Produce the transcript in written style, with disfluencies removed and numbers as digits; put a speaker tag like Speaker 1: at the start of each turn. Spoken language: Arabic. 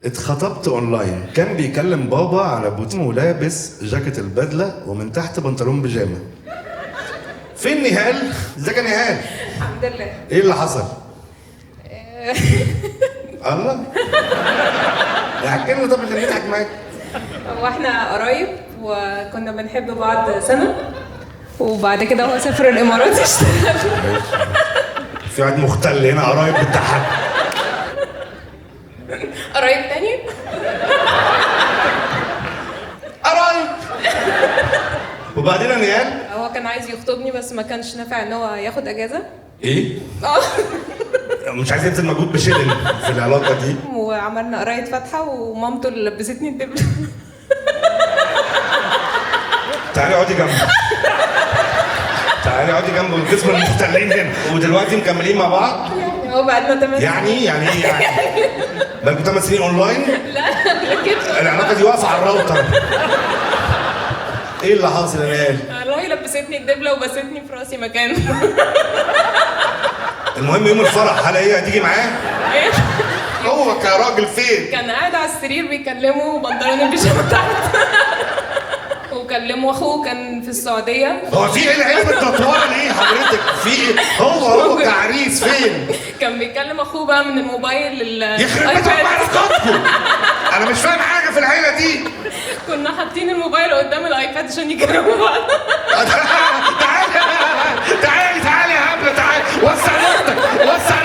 Speaker 1: اتخطبت اونلاين، كان بيكلم بابا على بوتين ولابس جاكيت البدله ومن تحت بنطلون بيجامه. فين نهال؟ ازيك يا نهال؟
Speaker 2: الحمد لله.
Speaker 1: ايه اللي حصل؟ الله احكي لنا. طب اللي بنضحك معاك.
Speaker 2: هو احنا قرايب وكنا بنحب بعض سنة، وبعد كده هو سافر الامارات يشتغل.
Speaker 1: في واحد مختل هنا قرايب بتضحك.
Speaker 2: قرايب تاني؟
Speaker 1: قرايب. وبعدين يا نهال؟
Speaker 2: هو كان عايز يخطبني بس ما كانش نافع ان هو ياخد اجازة.
Speaker 1: ايه؟
Speaker 2: اه.
Speaker 1: مش عايز يبذل مجهود بشيلن في العلاقه دي.
Speaker 2: وعملنا قراية فاتحة ومامته اللي لبستني الدبلة.
Speaker 1: تعالي اقعدي جنبي. تعالي اقعدي جنب القسم المختلين هنا. ودلوقتي مكملين مع بعض؟
Speaker 2: يعني هو بعدنا 8 سنين.
Speaker 1: يعني ايه يعني؟ بقالكم 8 سنين اونلاين؟
Speaker 2: لا قبل كده.
Speaker 1: العلاقه دي واقفه على الراوتر. ايه اللي حاصل يا نهال؟
Speaker 2: والله لبستني الدبلة وبستني في راسي مكان.
Speaker 1: المهم يوم الفرح هل هي هتيجي معاه؟
Speaker 2: ايه؟
Speaker 1: هو كراجل فين؟
Speaker 2: كان قاعد على السرير بيكلمه بنطلون البيجامه تحت. وكلمه اخوه كان في السعوديه.
Speaker 1: هو في ايه العلم التطوير ليه حضرتك؟ في ايه؟ هو كعريس فين؟
Speaker 2: كان بيكلم اخوه بقى من الموبايل
Speaker 1: يخرب بيت علاقاتكم. انا مش فاهم حاجه في العيله دي.
Speaker 2: كنا حاطين الموبايل قدام الايباد عشان يكلموا بعض.
Speaker 1: تعالي تعالي تعالي يا هبله تعالي. وسع نقطك وسع